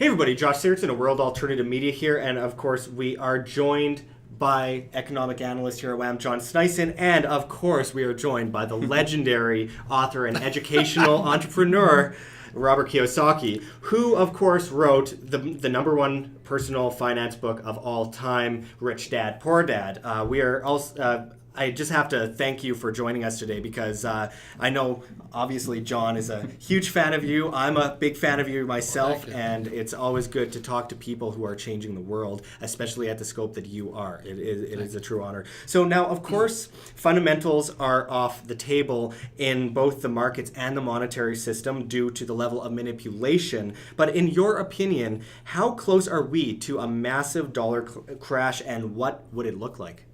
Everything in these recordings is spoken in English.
Hey everybody, Josh Searson of World Alternative Media here, and of course we are joined by economic analyst here at WAM, John Snyson, and of course we are joined by the legendary author and educational entrepreneur, Robert Kiyosaki, who of course wrote the number one personal finance book of all time, Rich Dad, Poor Dad. We are also... I just have to thank you for joining us today because I know, obviously, John is a huge fan of you. I'm a big fan of you myself, and it's always good to talk to people who are changing the world, especially at the scope that you are. It is a true honor. So now, of course, fundamentals are off the table in both the markets and the monetary system due to the level of manipulation. But in your opinion, how close are we to a massive dollar crash, and what would it look like?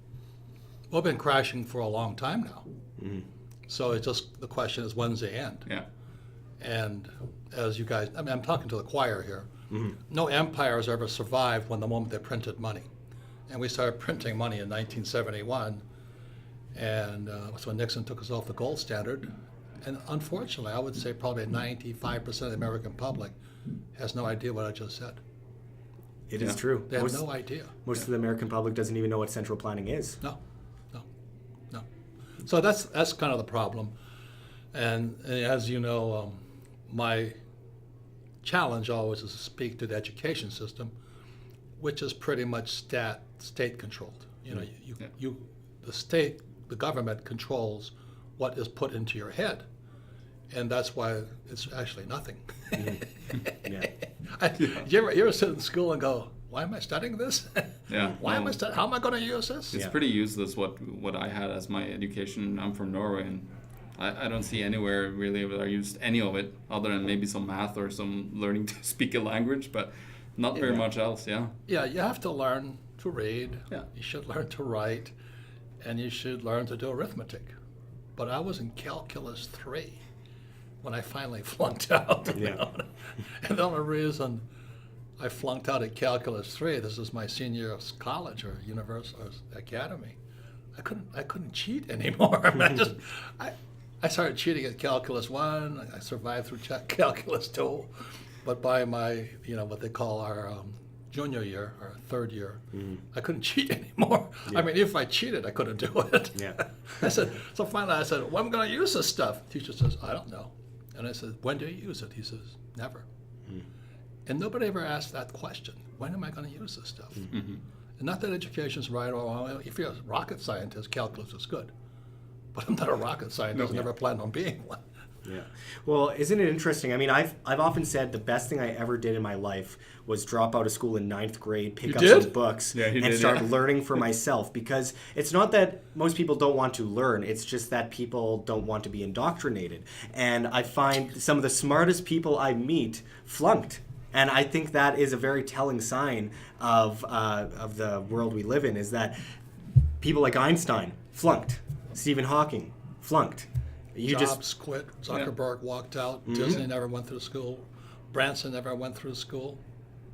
Well, been crashing for a long time now. Mm-hmm. So it's just, the question is, when's the end? Yeah. And as you guys, I mean, I'm talking to the choir here. Mm-hmm. No empire has ever survived when the moment they printed money. And we started printing money in 1971. And that's when Nixon took us off the gold standard. And unfortunately, I would say probably 95% of the American public has no idea what I just said. It is true. They have no idea. Most of the American public doesn't even know what central planning is. No. So that's kind of the problem. And as you know, my challenge always is to speak to the education system, which is pretty much state controlled. You know, the government controls what is put into your head, and that's why it's actually nothing. You ever sit in school and go, why am I studying this? Yeah. How am I going to use this? It's pretty useless what I had as my education. I'm from Norway, and I don't see anywhere really where I used any of it other than maybe some math or some learning to speak a language, but not very much else. Yeah. Yeah, you have to learn to read. Yeah. You should learn to write, and you should learn to do arithmetic. But I was in Calculus 3 when I finally flunked out. Yeah. And the only reason I flunked out at Calculus 3. This is my senior year of college or university or academy. I couldn't cheat anymore. I started cheating at Calculus 1. I survived through Calculus 2, but by my what they call our junior year or third year, I couldn't cheat anymore. Yeah. I mean, if I cheated, I couldn't do it. Yeah. So finally I said, well, I'm going to use this stuff. The teacher says, I don't know. And I said, when do you use it? He says, never. And nobody ever asked that question. When am I going to use this stuff? Mm-hmm. And not that education's right or wrong. If you're a rocket scientist, calculus is good. But I'm not a rocket scientist. Never planned on being one. Yeah. Well, isn't it interesting? I mean, I've often said the best thing I ever did in my life was drop out of school in 9th grade, pick up some books, and start learning for myself. Because it's not that most people don't want to learn. It's just that people don't want to be indoctrinated. And I find some of the smartest people I meet flunked. And I think that is a very telling sign of the world we live in, is that people like Einstein flunked, Stephen Hawking flunked. Jobs quit, Zuckerberg walked out, Disney never went through school, Branson never went through school.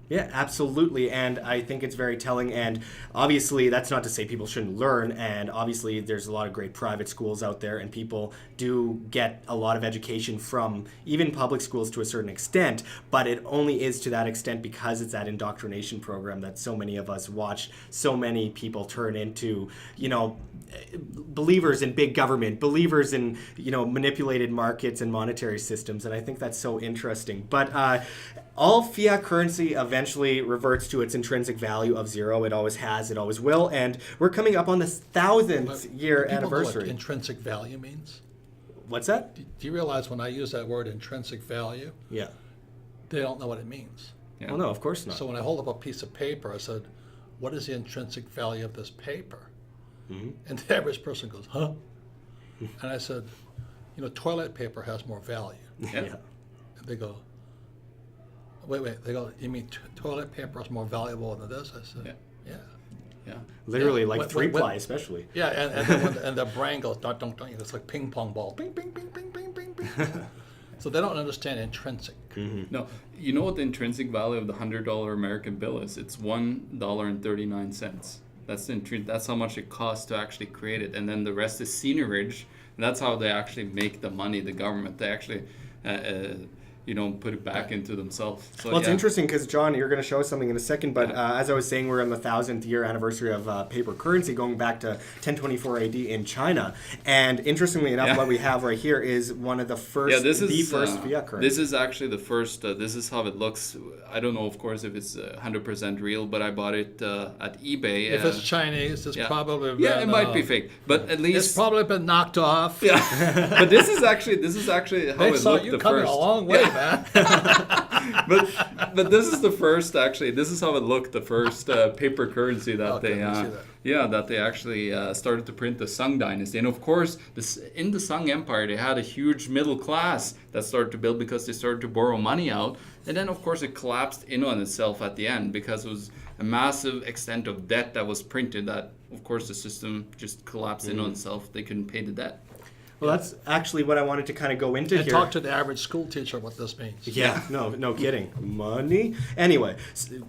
Yeah, absolutely, and I think it's very telling, and obviously that's not to say people shouldn't learn, and obviously there's a lot of great private schools out there, and people do get a lot of education from even public schools to a certain extent, but it only is to that extent because it's that indoctrination program that so many of us watch so many people turn into, believers in big government, believers in, manipulated markets and monetary systems, and I think that's so interesting. But all fiat currency eventually reverts to its intrinsic value of zero. It always has, it always will, and we're coming up on the 1,000th year anniversary. Know what intrinsic value means? What's that? Do you realize when I use that word intrinsic value, yeah, they don't know what it means? Yeah. Well, no, of course not. So when I hold up a piece of paper, I said, what is the intrinsic value of this paper? Mm-hmm. And the average person goes, huh? And I said, toilet paper has more value. Yeah. And they go, wait. They go, you mean toilet paper is more valuable than this? I said, yeah. Literally, like three-ply especially. Yeah, and then and the brain goes, don't, it's like ping pong ball. Bing, bing, bing, bing, bing, bing, bing. So they don't understand intrinsic. Mm-hmm. No, you know what the intrinsic value of the $100 American bill is? It's $1.39. That's how much it costs to actually create it, and then the rest is seigniorage. And that's how they actually make the money. The government, they actually put it back into themselves. So, Well, it's interesting because, John, you're going to show us something in a second, but as I was saying, we're on the 1,000th year anniversary of paper currency going back to 1024 AD in China. And interestingly enough, what we have right here is one of the first, first fiat currency. This is actually the first, this is how it looks. I don't know, of course, if it's 100% real, but I bought it at eBay. If it's Chinese, it's probably been, it might be fake, but at least it's probably been knocked off. Yeah, but this is actually how it looked the coming first. a long way, man. but this is the first, actually. This is how it looked, the first paper currency that that they actually started to print the Sung Dynasty. And of course, in the Sung Empire, they had a huge middle class that started to build because they started to borrow money out. And then, of course, it collapsed in on itself at the end because it was a massive extent of debt that was printed that, of course, the system just collapsed in on itself. They couldn't pay the debt. Well, that's actually what I wanted to kind of go into and here. Talk to the average school teacher what this means. Yeah, no kidding. Money? Anyway,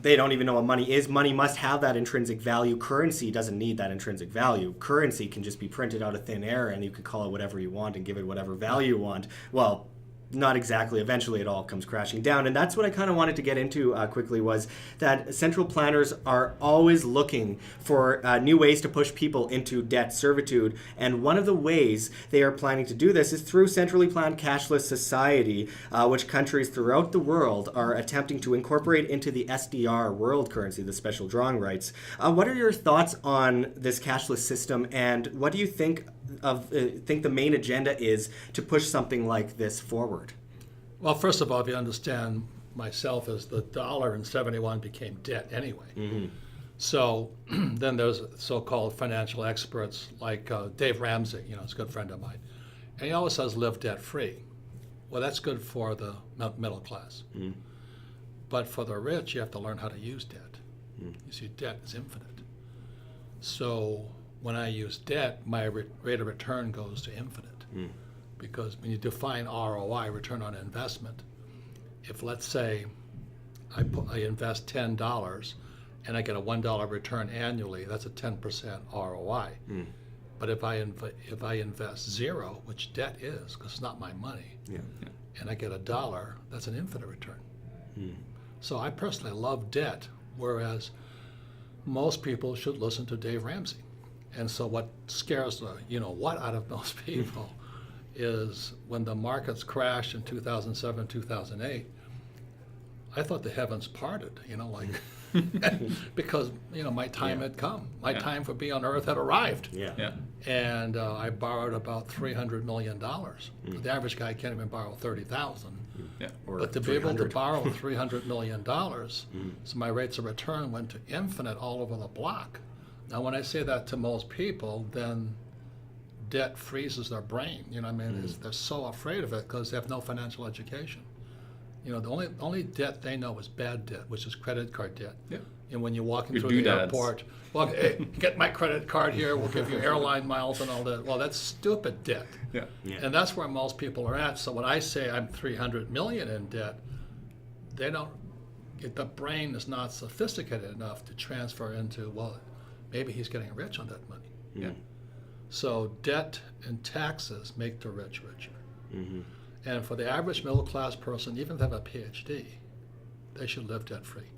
they don't even know what money is. Money must have that intrinsic value. Currency doesn't need that intrinsic value. Currency can just be printed out of thin air, and you can call it whatever you want and give it whatever value you want. Well, not exactly. Eventually, it all comes crashing down. And that's what I kind of wanted to get into quickly was that central planners are always looking for new ways to push people into debt servitude. And one of the ways they are planning to do this is through centrally planned cashless society, which countries throughout the world are attempting to incorporate into the SDR world currency, the special drawing rights. What are your thoughts on this cashless system, and what do you think the main agenda is to push something like this forward? Well, first of all, if you understand myself, as the dollar in 71 became debt anyway. Mm-hmm. So then there's so-called financial experts like Dave Ramsey, he's a good friend of mine. And he always says live debt-free. Well, that's good for the middle class. Mm-hmm. But for the rich, you have to learn how to use debt. Mm-hmm. You see, debt is infinite. So when I use debt, my rate of return goes to infinite. Mm. Because when you define ROI, return on investment, if let's say I invest $10 and I get a $1 return annually, that's a 10% ROI. Mm. But if I invest zero, which debt is, because it's not my money, and I get $1, that's an infinite return. Mm. So I personally love debt, whereas most people should listen to Dave Ramsey. And so what scares the what out of most people is when the markets crashed in 2007, 2008, I thought the heavens parted, because, my time had come. My time for being on Earth had arrived. And I borrowed about $300 million. The average guy can't even borrow $30,000. But to be able to borrow $300 million, so my rates of return went to infinite all over the block. Now, when I say that to most people, then debt freezes their brain. They're so afraid of it because they have no financial education. The only debt they know is bad debt, which is credit card debt. Yeah. And when you're walking through the airport, well, hey, get my credit card here. We'll give you airline miles and all that. Well, that's stupid debt. Yeah. And that's where most people are at. So when I say I'm $300 million in debt, they don't. The brain is not sophisticated enough to transfer into maybe he's getting rich on that money. Yeah. So debt and taxes make the rich richer. Mm-hmm. And for the average middle class person, even if they have a PhD, they should live debt free.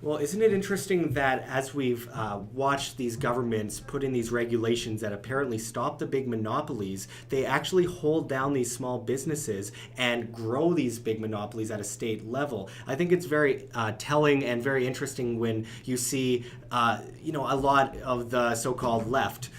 Well, isn't it interesting that as we've watched these governments put in these regulations that apparently stop the big monopolies, they actually hold down these small businesses and grow these big monopolies at a state level. I think it's very telling and very interesting when you see, a lot of the so-called left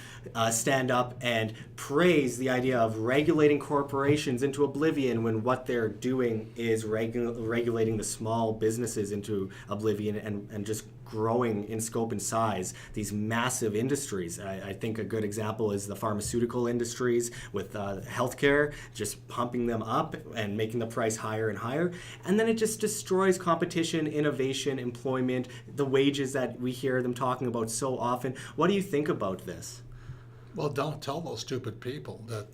stand up and praise the idea of regulating corporations into oblivion when what they're doing is regulating the small businesses into oblivion and just growing in scope and size these massive industries. I think a good example is the pharmaceutical industries with healthcare, just pumping them up and making the price higher and higher. And then it just destroys competition, innovation, employment, the wages that we hear them talking about so often. What do you think about this? Well, don't tell those stupid people that,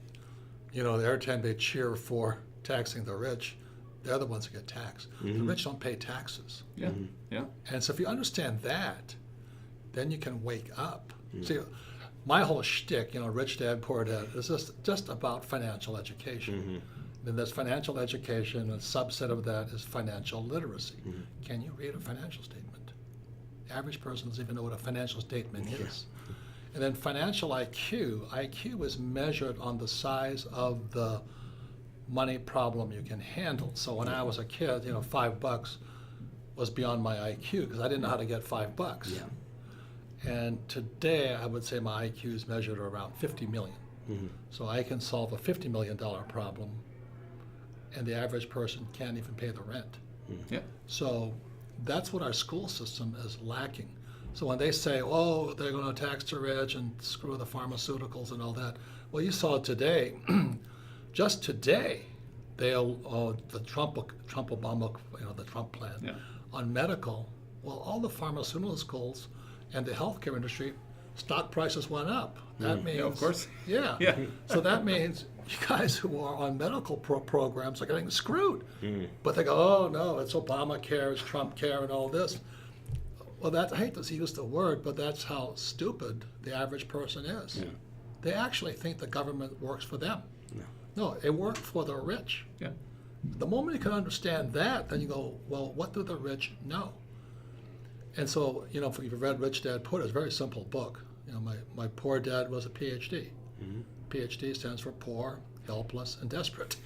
every time they cheer for taxing the rich, they're the ones that get taxed. Mm-hmm. The rich don't pay taxes. Yeah, yeah. And so if you understand that, then you can wake up. Mm-hmm. See, my whole shtick, Rich Dad, Poor Dad, is just about financial education. Mm-hmm. Then there's financial education, and a subset of that is financial literacy. Can you read a financial statement? The average person doesn't even know what a financial statement is. And then financial IQ. IQ is measured on the size of the money problem you can handle. So when I was a kid, $5 was beyond my IQ because I didn't know how to get $5. Yeah. And today, I would say my IQ is measured around 50 million. So I can solve a $50 million problem, and the average person can't even pay the rent. Yeah. So that's what our school system is lacking. So when they say, oh, they're going to tax the rich and screw the pharmaceuticals and all that, well, you saw today, just today, the Trump Obama, the Trump plan on medical. Well, all the pharmaceuticals and the healthcare industry, stock prices went up. That means, of course. Yeah. So that means you guys who are on medical programs are getting screwed. But they go, oh no, it's Obamacare, it's Trump care, and all this. Well, I hate to use the word, but that's how stupid the average person is. They actually think the government works for them. No, it works for the rich. Yeah. The moment you can understand that, then you go, well, what do the rich know? And so, if you've read Rich Dad Poor Dad, it's a very simple book. My poor dad was a PhD. PhD stands for poor, helpless, and desperate.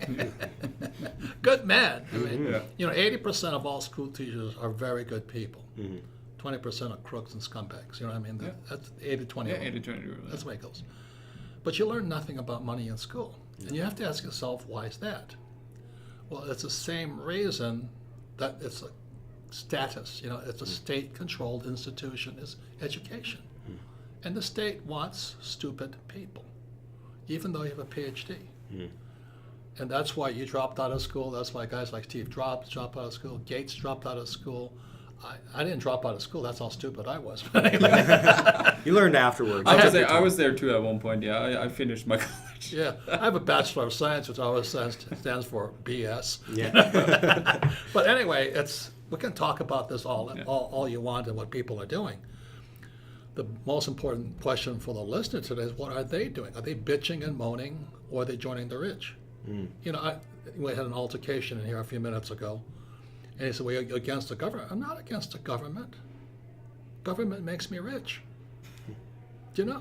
Good man. I mean, 80% of all school teachers are very good people. 20% are crooks and scumbags. You know what I mean? That's 80-20. Yeah, 80-20. That's the way it goes. But you learn nothing about money in school. And you have to ask yourself, why is that? Well, it's the same reason that it's a status. It's a state-controlled institution, is education. And the state wants stupid people, even though you have a PhD. And that's why you dropped out of school. That's why guys like Steve Jobs dropped out of school. Gates dropped out of school. I didn't drop out of school. That's how stupid I was. You learned afterwards. I was there too at one point. Yeah, I finished my college. Yeah, I have a Bachelor of Science, which always stands for BS. Yeah. But anyway, we can talk about this all you want and what people are doing. The most important question for the listener today is, what are they doing? Are they bitching and moaning, or are they joining the rich? We had an altercation in here a few minutes ago, and he said, well, you're against the government. I'm not against the government. Government makes me rich.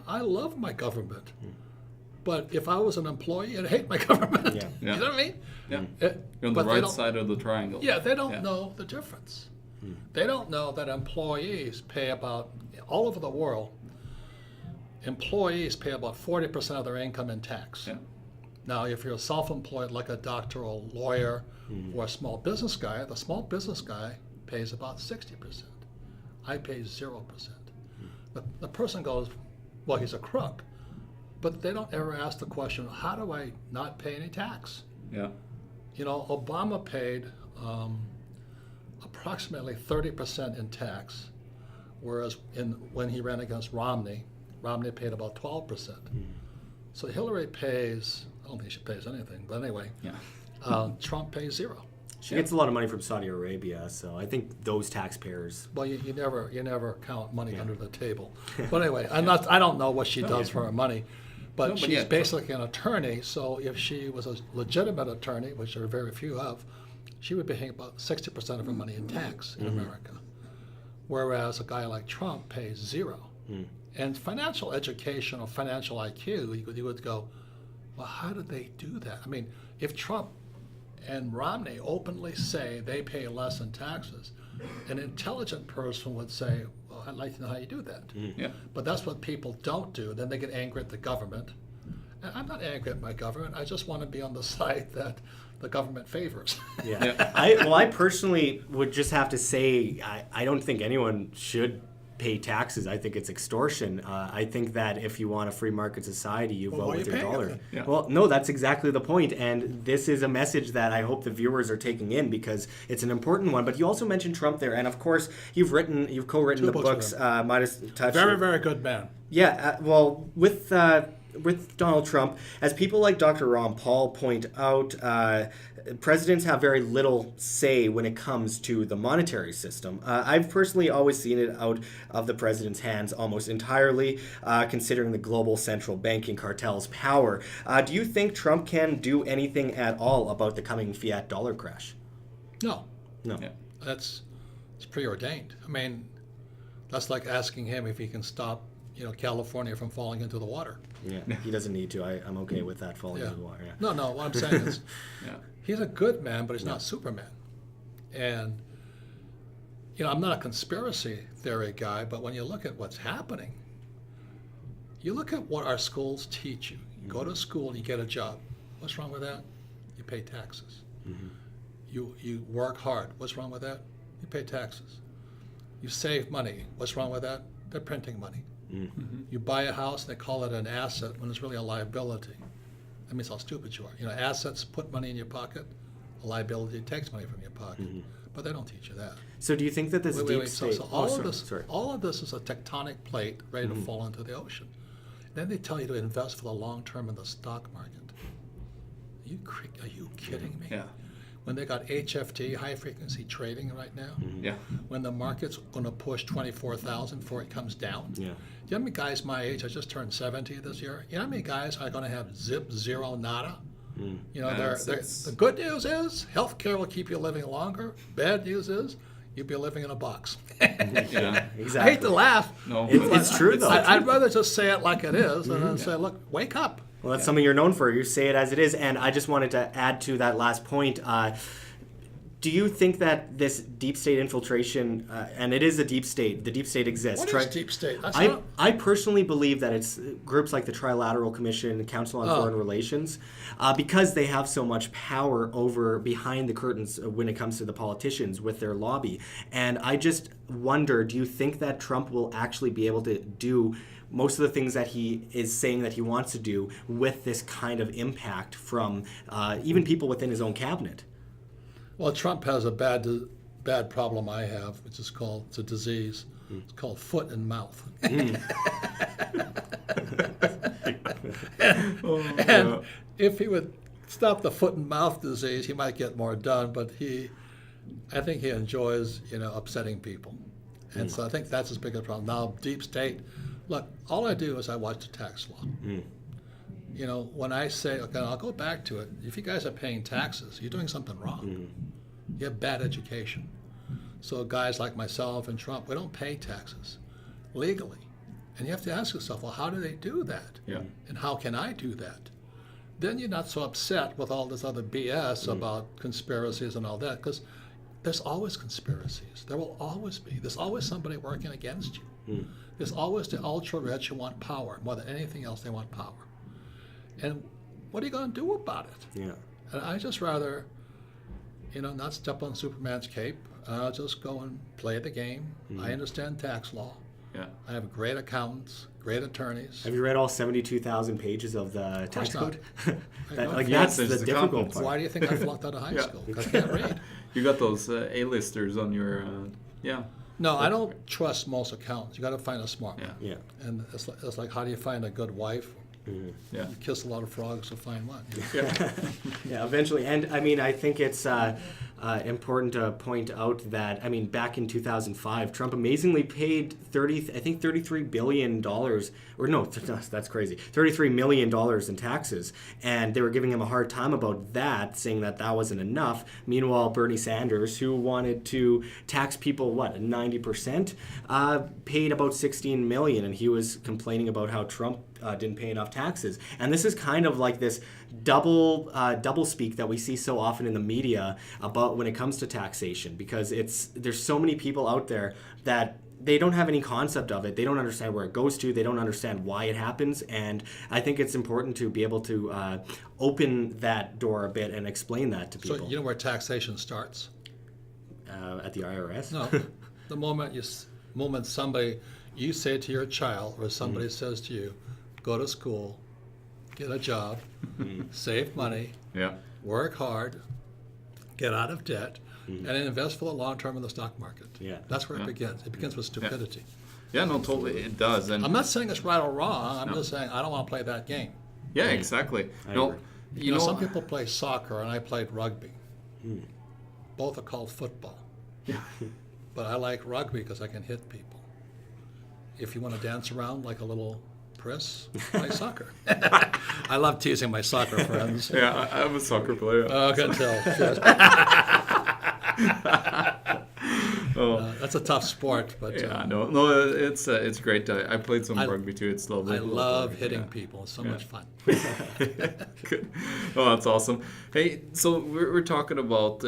I love my government. But if I was an employee, I'd hate my government. Yeah. You know what I mean? Yeah. You're on the right side of the triangle. Yeah, they don't know the difference. They don't know that employees pay all over the world, employees pay about 40% of their income in tax. Yeah. Now, if you're self-employed like a doctor or a lawyer or a small business guy, the small business guy pays about 60%. I pay 0%. The person goes, well, he's a crook. But they don't ever ask the question, how do I not pay any tax? Yeah. Obama paid approximately 30% in tax, whereas when he ran against Romney paid about 12%. So Hillary pays, I don't think she pays anything, but anyway, Trump pays 0. She gets a lot of money from Saudi Arabia, so I think those taxpayers. Well, you never count money under the table. But anyway, I don't know what she does for her money, but she's basically an attorney. So if she was a legitimate attorney, which there are very few of, she would be paying about 60% of her money in tax in America, whereas a guy like Trump pays 0. And financial education or financial IQ, you would go, well, how did they do that? I mean, if Trump and Romney openly say they pay less in taxes, an intelligent person would say, well, I'd like to know how you do that. Yeah. But that's what people don't do. Then they get angry at the government. And I'm not angry at my government. I just want to be on the side that the government favors. Yeah. I personally would just have to say, I don't think anyone should pay taxes. I think it's extortion. I think that if you want a free market society, you vote with your dollar. Yeah. Well, no, that's exactly the point. And this is a message that I hope the viewers are taking in, because it's an important one. But you also mentioned Trump there. And of course, you've co-written the books. Midas touched. Very, very good man. Yeah. With with Donald Trump, as people like Dr. Ron Paul point out, presidents have very little say when it comes to the monetary system. I've personally always seen it out of the president's hands almost entirely, considering the global central banking cartel's power. Do you think Trump can do anything at all about the coming fiat dollar crash? No. No. Yeah. It's preordained. I mean, that's like asking him if he can stop, California from falling into the water. Yeah, he doesn't need to. I'm okay with that falling Yeah. into the water. Yeah. No, what I'm saying is Yeah. he's a good man, but he's not Superman. And, I'm not a conspiracy theory guy, but when you look at what's happening, you look at what our schools teach you. You go to school, you get a job. What's wrong with that? You pay taxes. Mm-hmm. You work hard. What's wrong with that? You pay taxes. You save money. What's wrong with that? They're printing money. Mm-hmm. You buy a house and they call it an asset when it's really a liability. That means how stupid you are. Assets put money in your pocket. A liability takes money from your pocket. Mm-hmm. But they don't teach you that. So do you think that this deep state... So Oh, sorry. all of this is a tectonic plate ready to fall into the ocean. Then they tell you to invest for the long term in the stock market. Are you kidding me? Yeah. When they got HFT, high frequency trading right now, Yeah. when the market's going to push 24,000 before it comes down. Yeah. You know how many guys my age, I just turned 70 this year, you know how many guys are going to have zip, zero, nada? The good news is healthcare will keep you living longer. Bad news is you'll be living in a box. Yeah. Exactly. I hate to laugh. No. It's true, though. I'd rather just say it like it is and then say, look, wake up. Well, that's something you're known for. You say it as it is. And I just wanted to add to that last point. Do you think that this deep state infiltration, and it is a deep state, the deep state exists. What is deep state? I personally believe that it's groups like the Trilateral Commission and Council on Foreign Relations, because they have so much power over behind the curtains when it comes to the politicians with their lobby. And I just wonder, do you think that Trump will actually be able to do most of the things that he is saying that he wants to do with this kind of impact from even people within his own cabinet? Well, Trump has a bad problem I have, which is called, it's a disease. It's called foot and mouth. And if he would stop the foot and mouth disease, he might get more done. But I think he enjoys, upsetting people. And so I think that's his biggest problem. Now, deep state, look, all I do is I watch the tax law. When I say, okay, I'll go back to it. If you guys are paying taxes, you're doing something wrong. You have bad education. So guys like myself and Trump, we don't pay taxes legally. And you have to ask yourself, well, how do they do that? Yeah. And how can I do that? Then you're not so upset with all this other BS about conspiracies and all that, because there's always conspiracies. There will always be. There's always somebody working against you. There's always the ultra-rich who want power. More than anything else, they want power. And what are you going to do about it? Yeah. And I just rather, not step on Superman's cape. I'll just go and play the game. I understand tax law. Yeah. I have great accountants, great attorneys. Have you read all 72,000 pages of the tax not. code? not. That's There's the the difficult accountants. part. Why do you think I flunked out of high school? Because I can't read. You got those A-listers on your, yeah. No, I don't trust most accountants. You got to find a smart one. Yeah. And it's like, how do you find a good wife? Yeah. You kiss a lot of frogs to find one. Yeah, eventually. And I mean, I think it's important to point out that, I mean, back in 2005, Trump amazingly paid $33 billion, or no, that's crazy, $33 million in taxes. And they were giving him a hard time about that, saying that that wasn't enough. Meanwhile, Bernie Sanders, who wanted to tax people, 90%, paid about $16 million. And he was complaining about how Trump didn't pay enough taxes. And this is kind of like this double speak that we see so often in the media about when it comes to taxation, because there's so many people out there that they don't have any concept of it. They don't understand where it goes to. They don't understand why it happens. And I think it's important to be able to open that door a bit and explain that to people. So you know where taxation starts? At the IRS? No. The moment you say to your child, or somebody says to you, go to school, get a job, save money, Yeah. work hard, get out of debt, and then invest for the long term in the stock market. Yeah. That's where it begins. It begins with stupidity. Yeah, no, totally, it does. And I'm not saying it's right or wrong. I'm just saying I don't want to play that game. yeah, exactly. I No, agree. You know, some people play soccer, and I played rugby. Both are called football. But I like rugby because I can hit people. If you want to dance around like a little priss, play soccer. I love teasing my soccer friends. Yeah, I'm a soccer player. I can tell. Cheers. Oh. That's a tough sport, but Yeah, no, it's great. I played some rugby too. It's lovely. I love hitting people. It's so much fun. Good. Oh, that's awesome. Hey, so we're talking about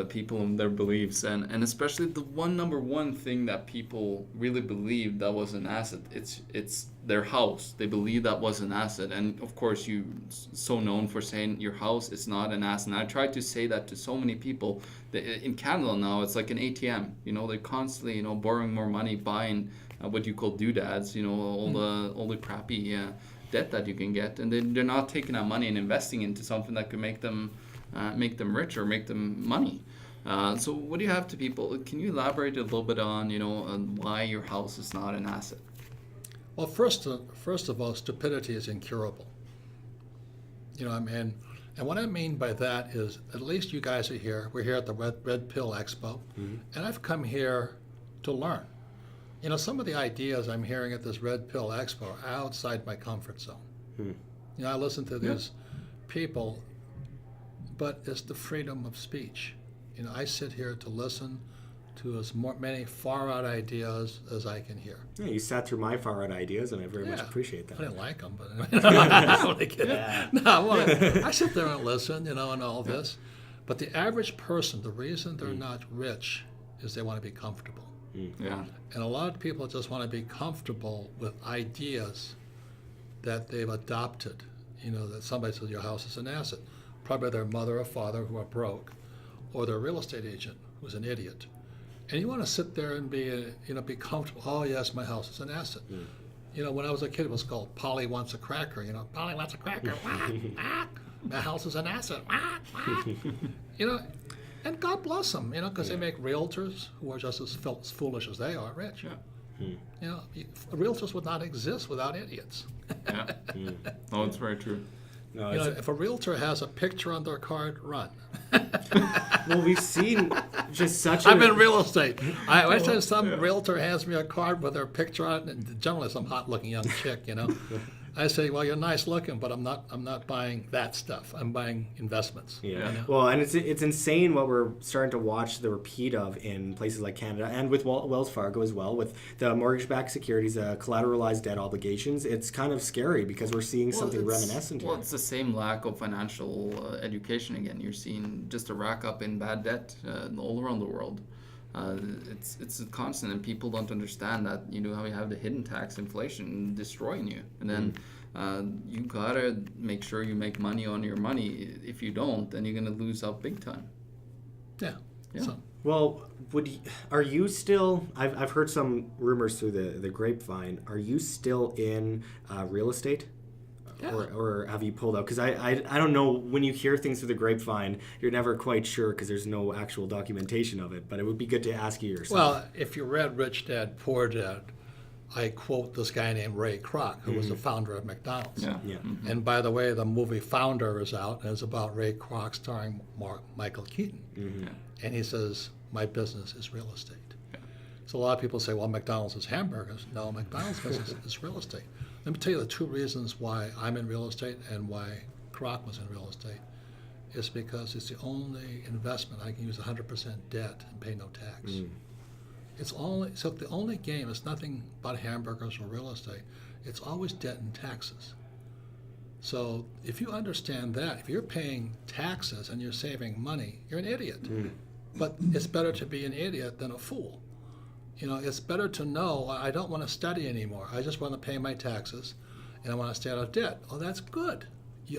people and their beliefs, and especially the number one thing that people really believe that was an asset. It's their house. They believe that was an asset, and of course you so known for saying your house is not an asset. And I tried to say that to so many people. In Canada now, it's like an ATM. They're constantly borrowing more money, buying what you call doodads. All the crappy debt that you can get, and they're not taking that money and investing into something that could make them rich or make them money. So what do you have to people? Can you elaborate a little bit on on why your house is not an asset? Well, first of all, stupidity is incurable. And what I mean by that is, at least you guys are here. We're here at the Red Pill Expo, and I've come here to learn. Some of the ideas I'm hearing at this Red Pill Expo are outside my comfort zone. I listen to these people, but it's the freedom of speech. I sit here to listen to as many far-out ideas as I can hear. Yeah, you sat through my far-out ideas, and I very much appreciate that. I didn't like them, but I'm only kidding. Yeah. No, I sit there and listen, and all this. But the average person, the reason they're not rich is they want to be comfortable. Yeah. And a lot of people just want to be comfortable with ideas that they've adopted. That somebody says your house is an asset. Probably their mother or father who are broke, or their real estate agent who's an idiot. And you want to sit there and be comfortable. Oh yes, my house is an asset. When I was a kid, it was called Polly Wants a Cracker. Polly wants a cracker. My house is an asset. And God bless them. Because they make realtors who are just as foolish as they are rich. Yeah. Realtors would not exist without idiots. Yeah. Oh, it's very true. No, If a realtor has a picture on their card, run. well, we've seen just such. I'm in real estate. I said some realtor hands me a card with their picture on it, and generally some hot-looking young chick, I say, well, you're nice looking, but I'm not buying that stuff. I'm buying investments. Yeah. Well, and it's insane what we're starting to watch the repeat of in places like Canada and with Wells Fargo as well, with the mortgage-backed securities, collateralized debt obligations. It's kind of scary because we're seeing something reminiscent here. Well, it's the same lack of financial education again. You're seeing just a rack up in bad debt all around the world. It's a constant, and people don't understand that how we have the hidden tax inflation destroying you, and then you gotta make sure you make money on your money. If you don't, then you're gonna lose out big time. Yeah. So. Well, are you still? I've heard some rumors through the grapevine. Are you still in real estate? Yeah. Or have you pulled out? Because I don't know, when you hear things through the grapevine, you're never quite sure because there's no actual documentation of it. But it would be good to ask you yourself. Well, if you read Rich Dad, Poor Dad, I quote this guy named Ray Kroc, who was the founder of McDonald's. Yeah. Yeah. And by the way, the movie Founder is out, and it's about Ray Kroc starring Michael Keaton. Yeah. And he says, my business is real estate. Yeah. So a lot of people say, well, McDonald's is hamburgers. No, McDonald's business is real estate. Let me tell you the two reasons why I'm in real estate and why Kroc was in real estate is because it's the only investment I can use 100% debt and pay no tax. So the only game is nothing but hamburgers or real estate. It's always debt and taxes. So if you understand that, if you're paying taxes and you're saving money, you're an idiot. But it's better to be an idiot than a fool. It's better to know I don't want to study anymore. I just want to pay my taxes, and I want to stay out of debt. Oh, that's good.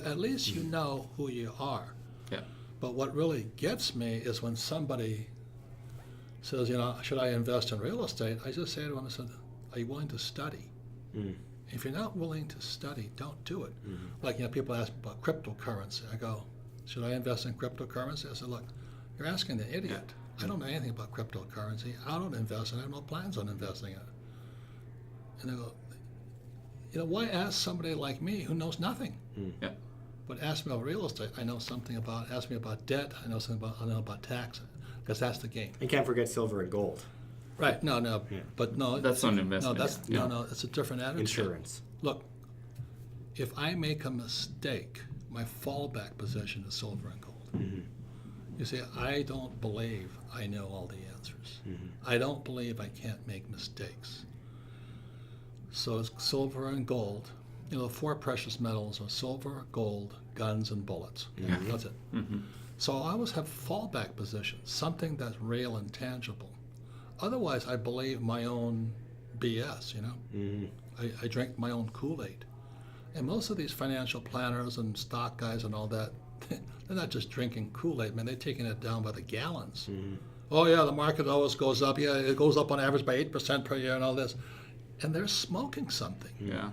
At least you know who you are. Yeah. But what really gets me is when somebody says, should I invest in real estate? I just say to them, I said, are you willing to study? If you're not willing to study, don't do it. Like, people ask about cryptocurrency. I go, should I invest in cryptocurrency? I said, look, you're asking the idiot. I don't know anything about cryptocurrency. I don't invest in it. I have no plans on investing in it. And they go, why ask somebody like me who knows nothing? Yeah. But ask me about real estate, I know something about. Ask me about debt, I know about tax, because that's the game. And can't forget silver and gold. Right? No, but no. That's not an investment. No, it's a different attitude. Insurance. Look, if I make a mistake, my fallback position is silver and gold. You see, I don't believe I know all the answers. I don't believe I can't make mistakes. So it's silver and gold. The four precious metals are silver, gold, guns, and bullets. That's it. So I always have fallback positions, something that's real and tangible. Otherwise, I believe my own BS, I drink my own Kool-Aid. And most of these financial planners and stock guys and all that, they're not just drinking Kool-Aid, man, they're taking it down by the gallons. Oh, yeah, the market always goes up. Yeah, it goes up on average by 8% per year and all this. And they're smoking something. Yeah.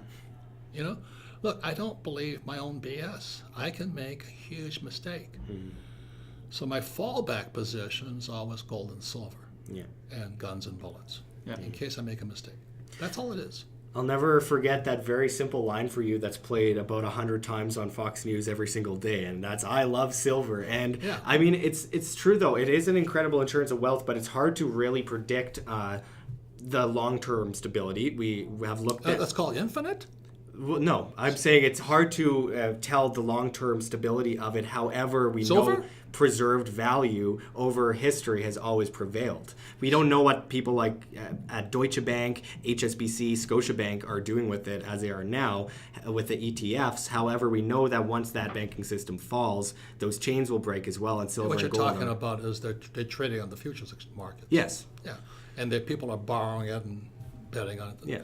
Look, I don't believe my own BS. I can make a huge mistake. So my fallback position is always gold and silver. And guns and bullets. In case I make a mistake. That's all it is. I'll never forget that very simple line for you that's played about 100 times on Fox News every single day, and that's "I love silver." And I mean, it's true though. It is an incredible insurance of wealth, but it's hard to really predict the long-term stability. We have looked at. That's called infinite? Well, no, I'm saying it's hard to tell the long-term stability of it. However, we know preserved value over history has always prevailed. We don't know what people like at Deutsche Bank, HSBC, Scotiabank are doing with it as they are now with the ETFs. However, we know that once that banking system falls, those chains will break as well, and silver what and you're gold talking about is they're trading on the futures market. Yes. Yeah, and people are borrowing it and betting on it.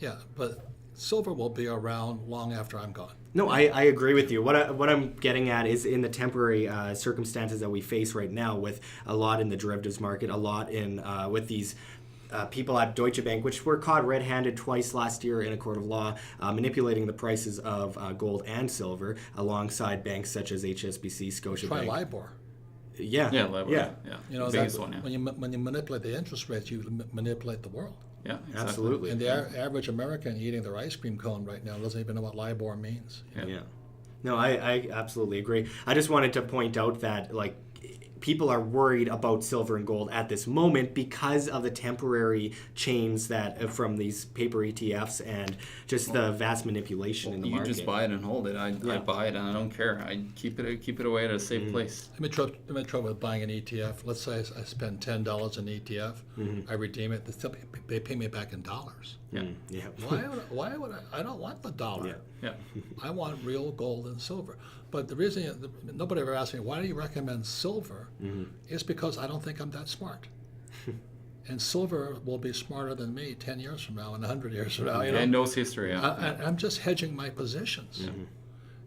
Yeah, but silver will be around long after I'm gone. No, I agree with you. What I'm getting at is in the temporary circumstances that we face right now, with a lot in the derivatives market, a lot in with these people at Deutsche Bank, which were caught red-handed twice last year in a court of law, manipulating the prices of gold and silver alongside banks such as HSBC, Scotiabank. Try LIBOR. Yeah, LIBOR. Yeah. Biggest one, when you manipulate the interest rates, you manipulate the world. Yeah, exactly. Absolutely. And the average American eating their ice cream cone right now doesn't even know what LIBOR means. Yeah. No, I absolutely agree. I just wanted to point out that, like, people are worried about silver and gold at this moment because of the temporary chains that from these paper ETFs and just the vast manipulation in the market. You just buy it and hold it. I buy it and I don't care. I keep it away at a safe place. I'm in trouble with buying an ETF. Let's say I spend $10 in ETF. I redeem it. They pay me back in dollars. Yeah. Why would I don't want the dollar. Yeah. I want real gold and silver. But the reason nobody ever asked me, why do you recommend silver? Is because I don't think I'm that smart. And silver will be smarter than me 10 years from now and 100 years from now. And knows history. I'm just hedging my positions.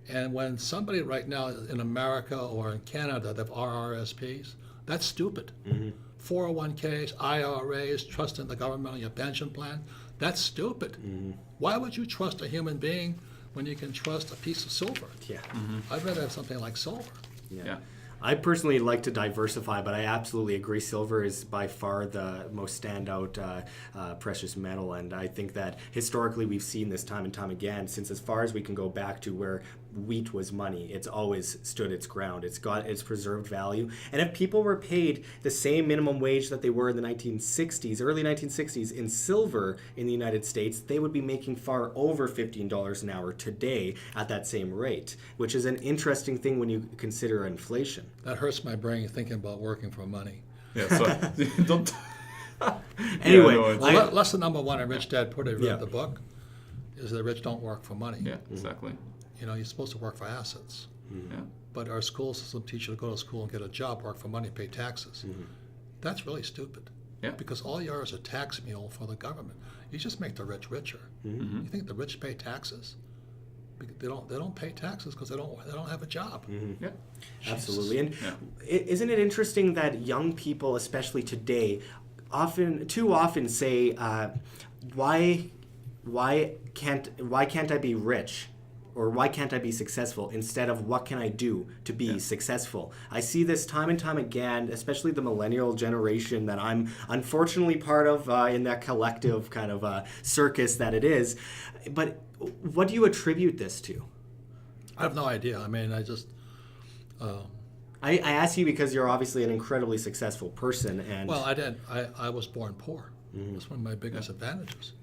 And when somebody right now in America or in Canada, they have RRSPs, that's stupid. 401ks, IRAs, trust in the government on your pension plan, that's stupid. Why would you trust a human being when you can trust a piece of silver? I'd rather have something like silver. Yeah. I personally like to diversify, but I absolutely agree. Silver is by far the most standout precious metal, and I think that historically we've seen this time and time again. Since as far as we can go back to where wheat was money, it's always stood its ground. It's got its preserved value, and if people were paid the same minimum wage that they were in the 1960s, early 1960s, in silver in the United States, they would be making far over $15 an hour today at that same rate, which is an interesting thing when you consider inflation. That hurts my brain thinking about working for money. Yeah. So don't. Anyway, Lesson number one in Rich Dad Poor Dad wrote the book is the rich don't work for money. Yeah, exactly. You're supposed to work for assets. Yeah. But our school system teaches you to go to school and get a job, work for money, pay taxes. That's really stupid. Yeah. Because all you are is a tax mule for the government. You just make the rich richer. You think the rich pay taxes? They don't pay taxes because they don't have a job. Yeah. Absolutely. And isn't it interesting that young people, especially today, too often say, why can't I be rich? or why can't I be successful, instead of what can I do to be successful. I see this time and time again, especially the millennial generation that I'm unfortunately part of in that collective kind of circus that it is. But what do you attribute this to? I have no idea. I mean, I ask you because you're obviously an incredibly successful person, and well, I was born poor. That's one of my biggest advantages.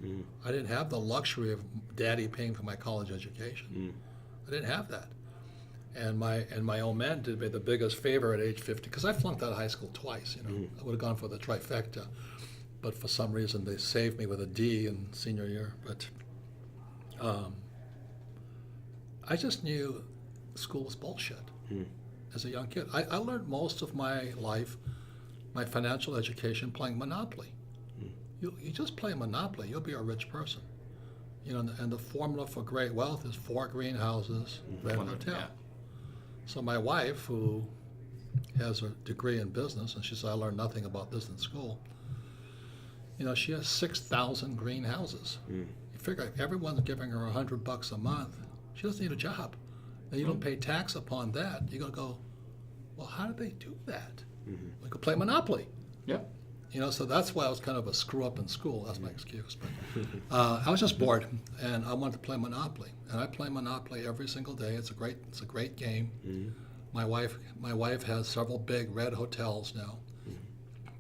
I didn't have the luxury of daddy paying for my college education. I didn't have that. And my old man did me the biggest favor at age 50, because I flunked out of high school twice. You know, I would have gone for the trifecta, but for some reason they saved me with a D in senior year. But I just knew school was bullshit as a young kid. I learned most of my life, my financial education, playing Monopoly. You just play Monopoly, you'll be a rich person. You know, and the formula for great wealth is 4 greenhouses, red hotel. Yeah. So my wife, who has a degree in business, and she said, I learned nothing about this in school. You know, she has 6,000 greenhouses. You figure everyone's giving her $100 a month. She doesn't need a job. Then you don't pay tax upon that. You're going to go, well, how do they do that? We could play Monopoly. Yeah. You know, so that's why I was kind of a screw up in school. That's my excuse. But I was just bored, and I wanted to play Monopoly. And I play Monopoly every single day. It's a great game. My wife has several big red hotels now,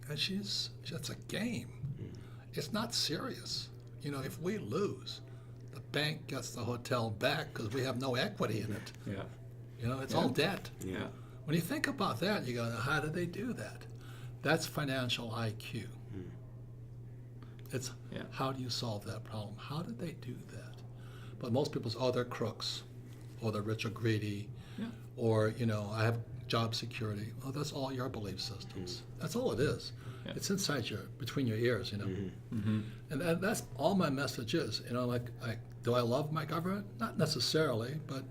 and it's a game. It's not serious. You know, if we lose, the bank gets the hotel back because we have no equity in it. Yeah. You know, it's all debt. Yeah. When you think about that, you go, how do they do that? That's financial IQ. It's how do you solve that problem? How did they do that? But most people say, oh, they're crooks, or they're rich or greedy, or, you know, I have job security. Oh, that's all your belief systems. That's all it is. Yeah. It's inside between your ears, you know. And that's all my message is. You know, like, do I love my government? Not necessarily, but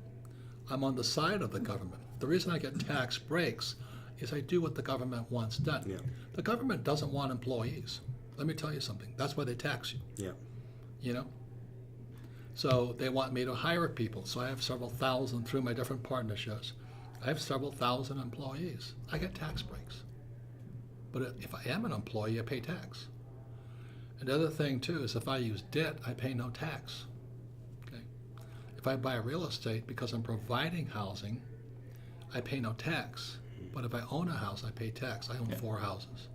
I'm on the side of the government. The reason I get tax breaks is I do what the government wants done. Yeah. The government doesn't want employees. Let me tell you something. That's why they tax you. Yeah. You know? So they want me to hire people. So I have several thousand through my different partnerships. I have several thousand employees. I get tax breaks. But if I am an employee, I pay tax. And the other thing, too, is if I use debt, I pay no tax. Okay? If I buy real estate because I'm providing housing, I pay no tax. But if I own a house, I pay tax. I own 4 houses.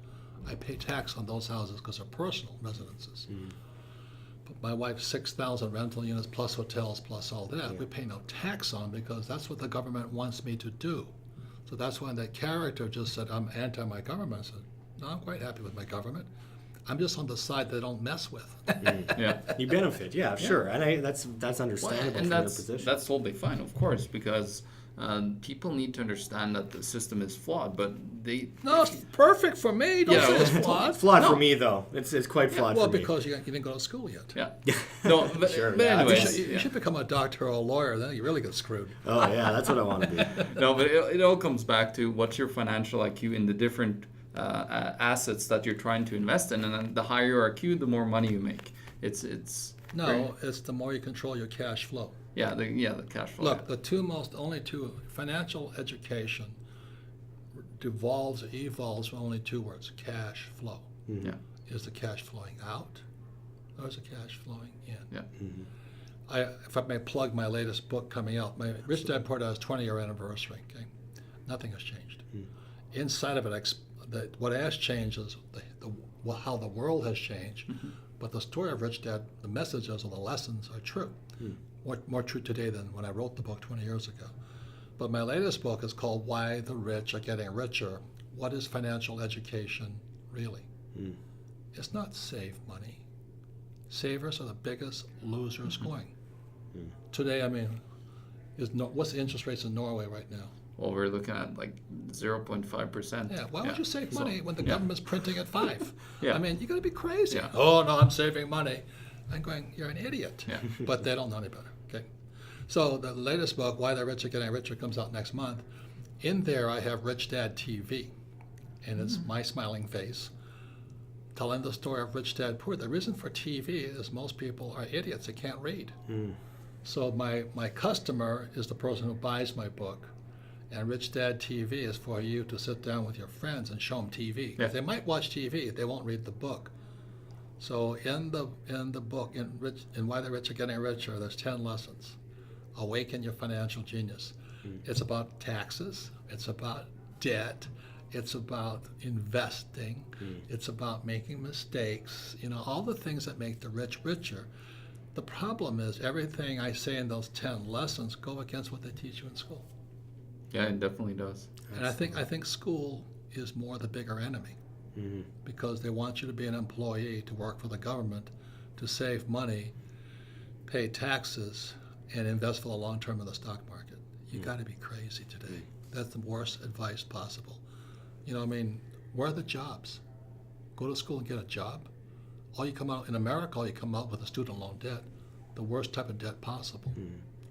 I pay tax on those houses because they're personal residences. But my wife's 6,000 rental units plus hotels plus all that, we pay no tax on because that's what the government wants me to do. So that's when that character just said, I'm anti my government. I said, no, I'm quite happy with my government. I'm just on the side they don't mess with. You benefit, sure. And that's understandable from your position. That's totally fine, of course, because people need to understand that the system is flawed, but No, it's perfect for me. Don't say it's flawed. It's flawed for me, though. It's quite flawed well, for me. because you didn't go to school yet. Yeah. No, but, Sure, but anyways. You should become a doctor or a lawyer. Then you really get screwed. Oh, yeah, that's what I want to be. No, but it all comes back to what's your financial IQ in the different assets that you're trying to invest in, and then the higher your IQ, the more money you make. It's the more you control your cash flow. Yeah, the cash flow. Look, the only two, financial education evolves from only 2 words: cash flow. Yeah. Is the cash flowing out, or is the cash flowing in? Yeah. If I may plug my latest book coming out, my Rich Dad Poor Dad's 20-year anniversary. Okay, nothing has changed. Inside of it, what has changed is how the world has changed, but the story of Rich Dad, the messages or the lessons are true. More true today than when I wrote the book 20 years ago. But my latest book is called Why the Rich Are Getting Richer. What is financial education really? It's not save money. Savers are the biggest losers going. Today, I mean, what's the interest rates in Norway right now? Well, we're looking at like 0.5%. Yeah, why would you save money when the government's printing at 5? Yeah. I mean, you're going to be crazy. Yeah. Oh, no, I'm saving money. I'm going, you're an idiot. Yeah. But they don't know any better. Okay. So the latest book, Why the Rich Are Getting Richer, comes out next month. In there, I have Rich Dad TV, and it's my smiling face telling the story of Rich Dad Poor. The reason for TV is most people are idiots. They can't read. So my customer is the person who buys my book, and Rich Dad TV is for you to sit down with your friends and show them TV. Yeah. They might watch TV, they won't read the book. So in the book, in Why the Rich Are Getting Richer, there's 10 lessons. Awaken your financial genius. It's about taxes. It's about debt. It's about investing. It's about making mistakes. All the things that make the rich richer. The problem is everything I say in those 10 lessons go against what they teach you in school. Yeah, it definitely does. And I think school is more the bigger enemy. Because they want you to be an employee, to work for the government, to save money, pay taxes, and invest for the long term in the stock market. You got to be crazy today. That's the worst advice possible. Where are the jobs? Go to school and get a job. In America, all you come out with a student loan debt, the worst type of debt possible,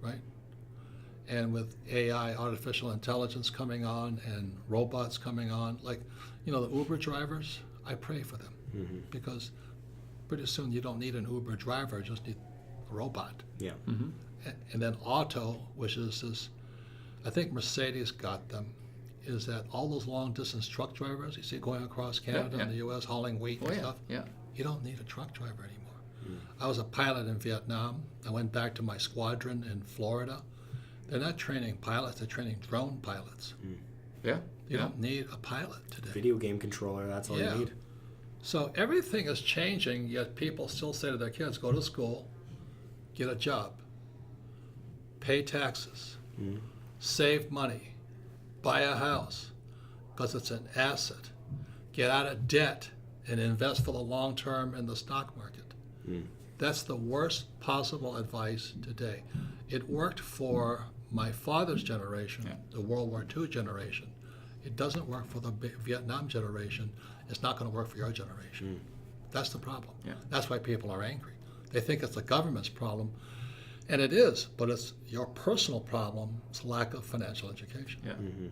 right? And with AI, artificial intelligence coming on, and robots coming on, like, the Uber drivers, I pray for them because pretty soon you don't need an Uber driver, you just need a robot. Yeah. And then auto, which is this, I think Mercedes got them, is that all those long distance truck drivers you see going across Canada and the U.S. hauling wheat and stuff, you don't need a truck driver anymore. I was a pilot in Vietnam. I went back to my squadron in Florida. They're not training pilots, they're training drone pilots. Yeah. You don't need a pilot today. Video game controller, that's all you need. So everything is changing, yet people still say to their kids, go to school, get a job, pay taxes, save money, buy a house, because it's an asset, get out of debt, and invest for the long term in the stock market. That's the worst possible advice today. It worked for my father's generation, the World War II generation. It doesn't work for the Vietnam generation. It's not going to work for your generation. That's the problem. That's why people are angry. They think it's the government's problem, and it is, but it's your personal problem. It's lack of financial education.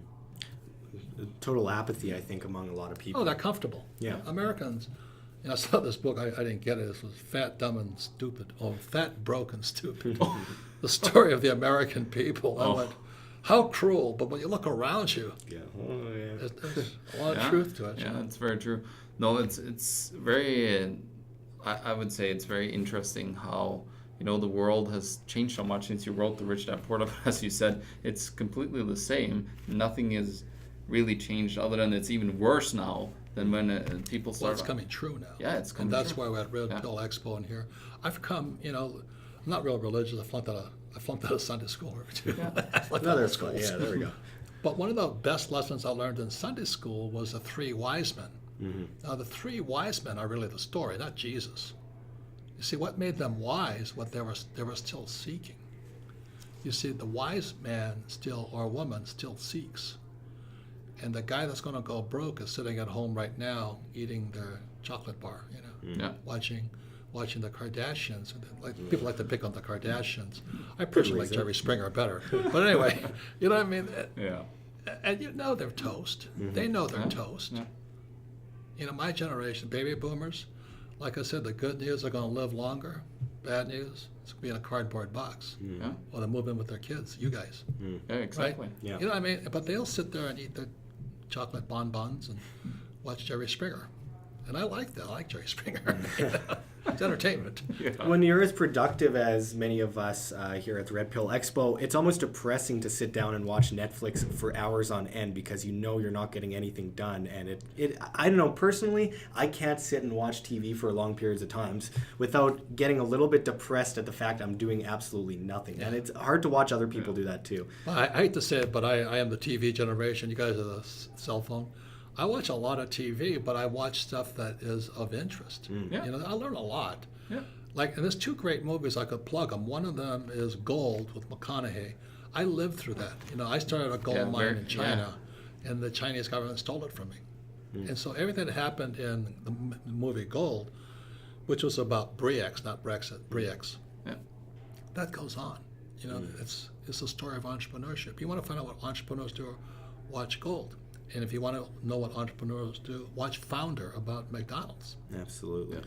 Total apathy, I think, among a lot of people. Oh, they're comfortable. Yeah. Americans, I saw this book, I didn't get it. This was Fat, Dumb, and Stupid. Oh, Fat, Broke, and Stupid. The story of the American people. I went, how cruel, but when you look around you, there's a lot of truth to it. Yeah, it's very true. No, it's very, I would say it's very interesting how, the world has changed so much since you wrote the Rich Dad Poor Dad. As you said, it's completely the same. Nothing is really changed other than it's even worse now than when people start. Well, it's coming true now. Yeah, it's coming true. And that's true. why we're at Red Pill Expo in here. I've come, I'm not real religious. I flunked out of Sunday school too. Another school. Yeah, there we go. But one of the best lessons I learned in Sunday school was the three wise men. Now, the three wise men are really the story, not Jesus. You see, what made them wise? What they were still seeking. You see, the wise man or woman still seeks. And the guy that's going to go broke is sitting at home right now eating their chocolate bar, watching the Kardashians. People like to pick on the Kardashians. I personally like Jerry Springer better. But anyway, you know what I mean? Yeah. And they're toast. They know they're toast. Yeah. My generation, baby boomers, like I said, the good news, they're going to live longer. Bad news, it's going to be in a cardboard box. Or they move in with their kids, you guys. Yeah, exactly. Right? Yeah. You know what I mean? But they'll sit there and eat their chocolate bonbons and watch Jerry Springer. And I like that. I like Jerry Springer. It's entertainment. When you're as productive as many of us here at the Red Pill Expo, it's almost depressing to sit down and watch Netflix for hours on end because you're not getting anything done. And I don't know, personally, I can't sit and watch TV for long periods of times without getting a little bit depressed at the fact I'm doing absolutely nothing. And it's hard to watch other people do that too. I hate to say it, but I am the TV generation. You guys are the cell phone. I watch a lot of TV, but I watch stuff that is of interest. I learn a lot. And there's two great movies I could plug them. One of them is Gold with McConaughey. I lived through that. I started a gold mine in China, and the Chinese government stole it from me. And so everything that happened in the movie Gold, which was about BRICS, not Brexit, BRICS, that goes on. It's a story of entrepreneurship. You want to find out what entrepreneurs do, watch Gold. And if you want to know what entrepreneurs do, watch Founder about McDonald's. Absolutely.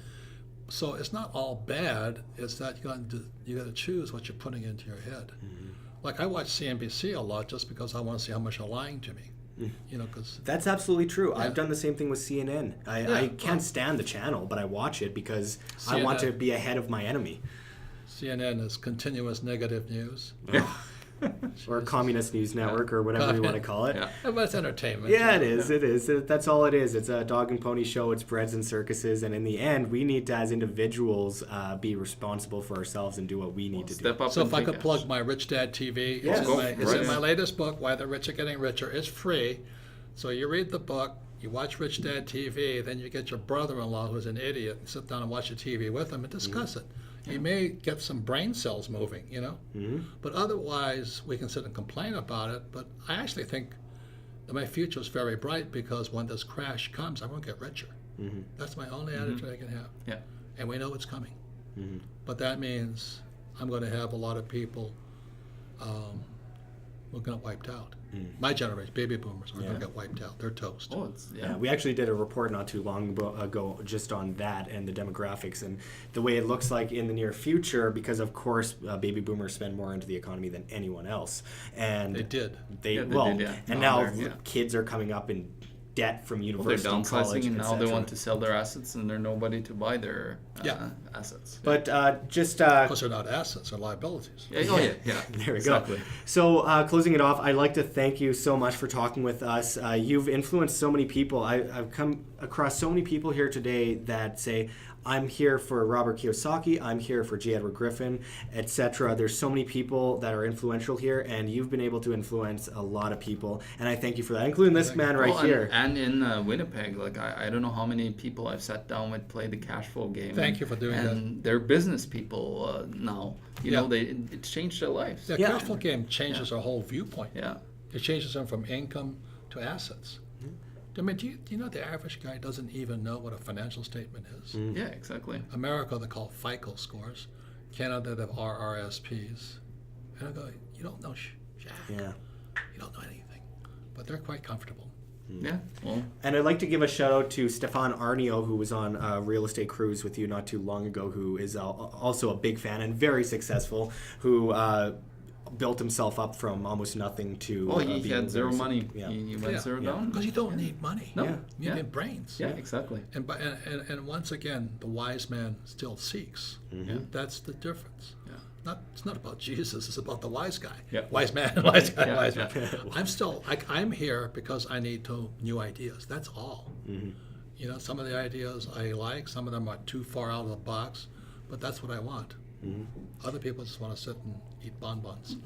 So it's not all bad. It's that you got to choose what you're putting into your head. Like I watch CNBC a lot just because I want to see how much they're lying to me. You know, because That's absolutely true. Yeah. I've done the same thing with CNN. I can't stand the channel, but I watch it because I want to be ahead of my enemy. CNN is continuous negative news. Or Communist News Network, or whatever you want to call it. Yeah. But it's entertainment. Yeah, it is. It is. That's all it is. It's a dog and pony show. It's breads and circuses. And in the end, we need to, as individuals, be responsible for ourselves and do what we need to do. Step up. So and if I take could plug action. my Rich Dad TV, Yes. it's in my Right. latest book, Why the Rich Are Getting Richer. It's free. So you read the book, you watch Rich Dad TV, then you get your brother-in-law who's an idiot and sit down and watch the TV with him and discuss it. You may get some brain cells moving, you know? But otherwise, we can sit and complain about it. But I actually think that my future is very bright because when this crash comes, I won't get richer. That's my only attitude I can have. Yeah. And we know it's coming. But that means I'm going to have a lot of people who are going to get wiped out. My generation, baby boomers, are going to get wiped out. They're toast. Oh, it's Yeah, we actually did a report not too long ago just on that and the demographics and the way it looks like in the near future, because of course baby boomers spend more into the economy than anyone else, and They did. They Yeah, they well, did, yeah. and Now now they're- yeah. kids are coming up in debt from Well, they're university, college, downsizing, and now they etc. want to sell their assets, and there's nobody to buy their assets. But just Because they're not assets, they're liabilities. Yeah, oh yeah. there we Exactly. go. So closing it off, I'd like to thank you so much for talking with us. You've influenced so many people. I've come across so many people here today that say, I'm here for Robert Kiyosaki, I'm here for G. Edward Griffin, etc. There's so many people that are influential here, and you've been able to influence a lot of people, and I thank you for that, including this man right Well, here. And in Winnipeg, like I don't know how many people I've sat down with, played the cash flow game. Thank you for doing that. And they're business people now. You know, it's changed their lives. The Yeah. cash flow game changes our whole viewpoint. Yeah. It changes them from income to assets. I mean, do you know the average guy doesn't even know what a financial statement is? Yeah, exactly. America, they call FICO scores. Canada, they have RRSPs. And I go, you don't know jack. Yeah. You don't know anything. But they're quite comfortable. Yeah. Well, And I'd like to give a shout out to Stefan Arnio, who was on a Real Estate Cruise with you not too long ago, who is also a big fan and very successful, who built himself up from almost nothing to. he being had zero very- money. Yeah. He went zero Yeah. down. Because you don't need money. No. Yeah. You Yeah. need brains. Yeah, exactly. And once again, the wise man still seeks. Yeah. That's the difference. Yeah. It's not about Jesus. It's about the wise guy. Yeah. Wise man, wise guy, Yeah, wise yeah. man. I'm here because I need new ideas. That's all. You know, some of the ideas I like. Some of them are too far out of the box, but that's what I want. Other people just want to sit and eat bonbons.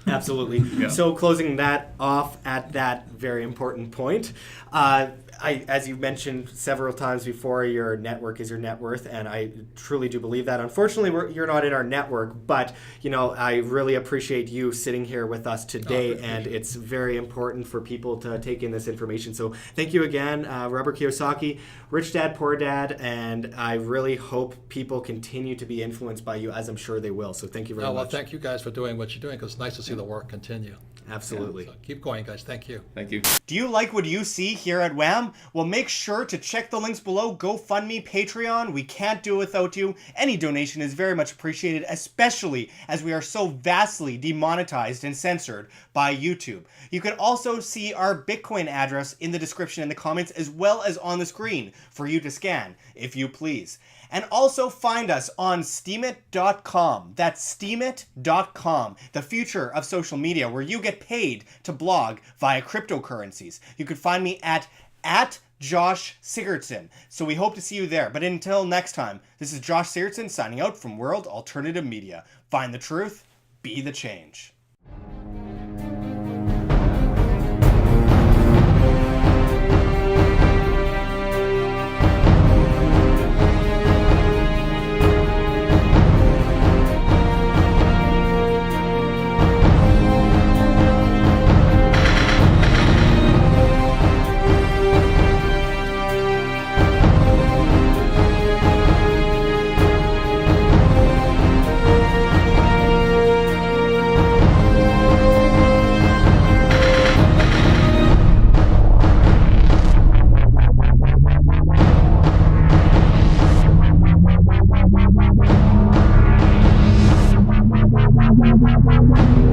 Absolutely. So closing that off at that very important point, as you mentioned several times before, your network is your net worth, and I truly do believe that. Unfortunately, you're not in our network, but I really appreciate you sitting here with us today, and it's very important for people to take in this information. So thank you again, Robert Kiyosaki, Rich Dad, Poor Dad, and I really hope people continue to be influenced by you, as I'm sure they will. So thank you very Well, much. thank you guys for doing what you're doing, because it's nice to see the work continue. Absolutely. So keep going, guys. Thank you. Thank you. Do you like what you see here at Wham? Well, make sure to check the links below. GoFundMe, Patreon. We can't do it without you. Any donation is very much appreciated, especially as we are so vastly demonetized and censored by YouTube. You can also see our Bitcoin address in the description and the comments, as well as on the screen for you to scan, if you please. And also find us on steemit.com. That's steemit.com, the future of social media, where you get paid to blog via cryptocurrencies. You can find me at Josh Sigurdsson. So we hope to see you there. But until next time, this is Josh Sigurdsson signing out from World Alternative Media. Find the truth, be the change. Wow.